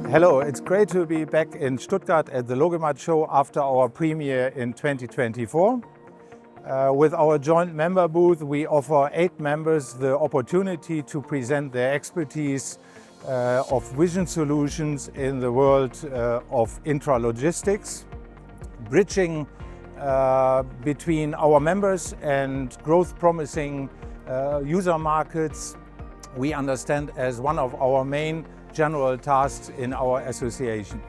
Hello, it's great to be back in Stuttgart at the LogiMAT show after our premiere in 2024. With our joint member booth, we offer 8 members the opportunity to present their expertise of vision solutions in the world of intralogistics, bridging between our members and growth promising user markets. We understand as one of our main general tasks in our association.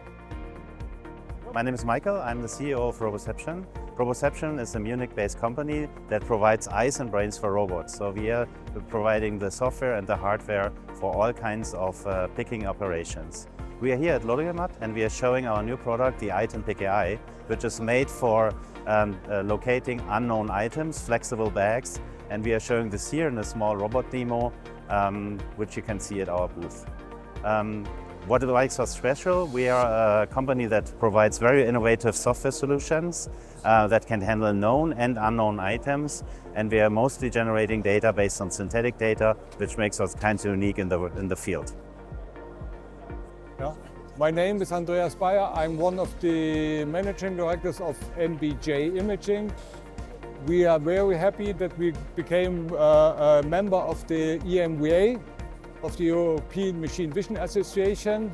My name is Michael. I'm the CEO of Roboception. Roboception is a Munich-based company that provides eyes and brains for robots. So we are providing the software and the hardware for all kinds of picking operations. We are here at LogiMAT and we are showing our new product, the Item Pick AI, which is made for locating unknown items, flexible bags. And we are showing this here in a small robot demo, which you can see at our booth. What makes us special? We are a company that provides very innovative software solutions that can handle known and unknown items, and we are mostly generating data based on synthetic data, which makes us kind of unique in the field. Yeah. My name is Andreas Bayer. I'm one of the managing directors of MBJ Imaging. We are very happy that we became a member of the EMVA, of the European Machine Vision Association.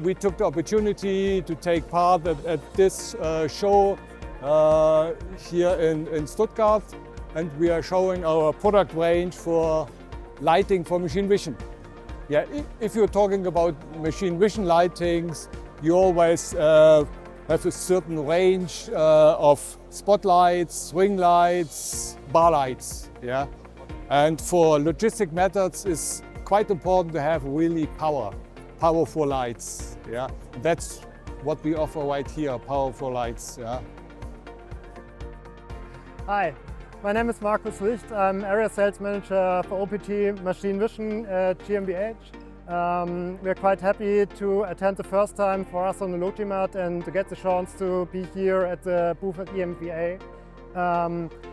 We took the opportunity to take part at this show here in Stuttgart, and we are showing our product range for lighting for machine vision. Yeah, if you're talking about machine vision lightings, you always have a certain range of spotlights, ring lights, bar lights. Yeah? And for logistic methods, it's quite important to have really powerful lights. Yeah, that's what we offer right here, powerful lights. Yeah. Hi, my name is Markus Richt. I'm Area Sales Manager for OPT Machine Vision at GmbH. We're quite happy to attend the first time for us on the LogiMAT and to get the chance to be here at the booth at EMVA.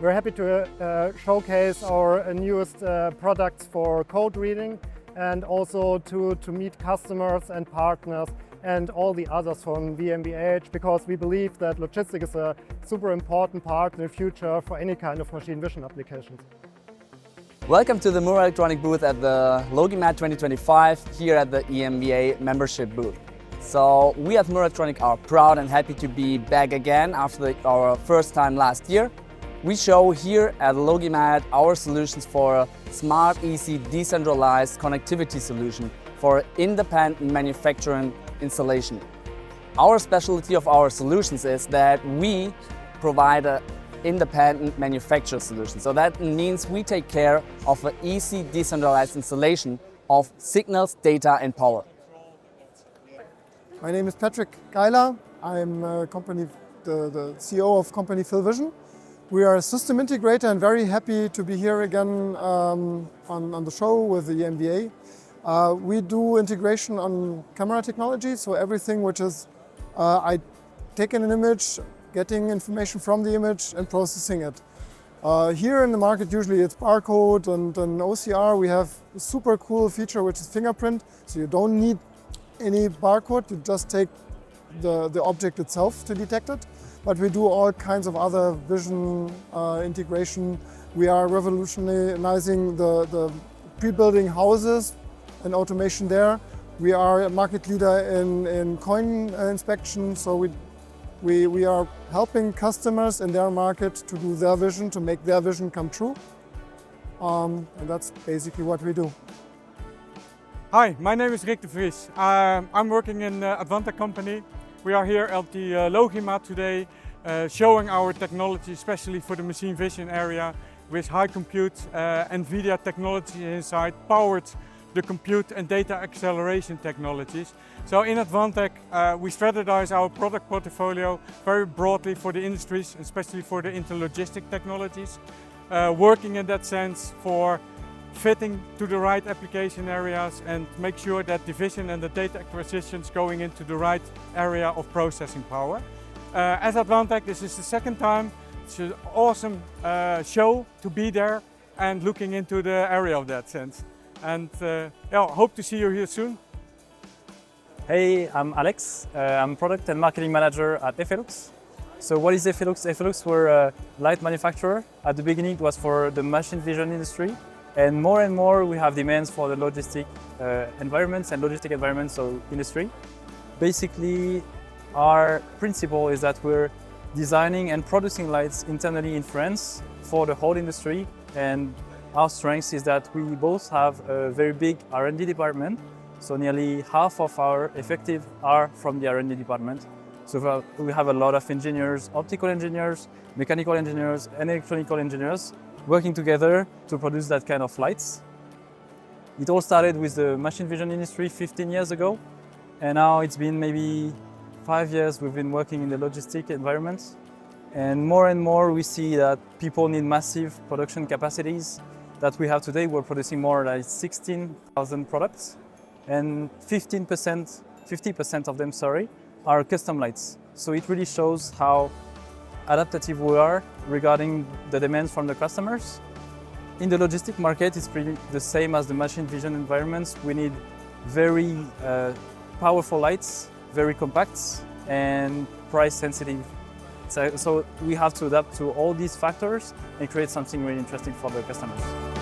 We're happy to showcase our newest products for code reading and also to meet customers and partners and all the others from GmbH, because we believe that logistics is a super important part in the future for any kind of machine vision applications. Welcome to the Mura Electronic booth at the LogiMAT25 here at the EMVA membership booth. So we at Mura Electronic are proud and happy to be back again after our first time last year. We show here at LogiMAT our solutions for a smart, easy, decentralized connectivity solution for independent manufacturing installation. Our specialty of our solutions is that we provide an independent manufacturer solution. So that means we take care of an easy, decentralized installation of signals, data and power. My name is Patrick Geiler. I'm the CEO of company PhilVision. We are a system integrator and very happy to be here again on the show with the EMVA. We do integration on camera technology, so everything which is I taking an image, getting information from the image and processing it. Here in the market usually it's barcode and OCR. We have a super cool feature which is fingerprint, so you don't need any barcode, you just take the object itself to detect it. But we do all kinds of other vision integration. We are revolutionizing the pre-building houses and automation there. We are a market leader in coin inspection, so we are helping customers in their market to do their vision, to make their vision come true. And that's basically what we do. Hi, my name is Rick de Vries. I'm working in Advanta company. We are here at the LogiMAT today, showing our technology, especially for the machine vision area, with high compute NVIDIA technology inside, powered the compute and data acceleration technologies. So in Advantech, we strategize our product portfolio very broadly for the industries, especially for the interlogistic technologies, working in that sense for fitting to the right application areas and make sure that the vision and the data acquisitions going into the right area of processing power. As Advantech, this is the second time. It's an awesome show to be there and looking into the area of that sense. and yeah, hope to see you here soon. Hey, I'm Alex. I'm product and marketing manager at Efelux. So what is Efelux? Efelux, we're a light manufacturer. At the beginning it was for the machine vision industry, and more we have demands for the logistic environments and logistic environments, so industry. Basically, our principle is that we're designing and producing lights internally in France for the whole industry, and our strength is that we both have a very big R&D department, so nearly half of our effective are from the R&D department. So we have a lot of engineers, optical engineers, mechanical engineers, and electronical engineers working together to produce that kind of lights. It all started with the machine vision industry 15 years ago, and now it's been maybe 5 years we've been working in the logistic environment. And more we see that people need massive production capacities that we have today. We're producing more like 16,000 products, and 50% of them, are custom lights. So it really shows how adaptive we are regarding the demands from the customers. In the logistic market, it's pretty the same as the machine vision environments. We need very powerful lights, very compact, and price sensitive. So we have to adapt to all these factors and create something really interesting for the customers.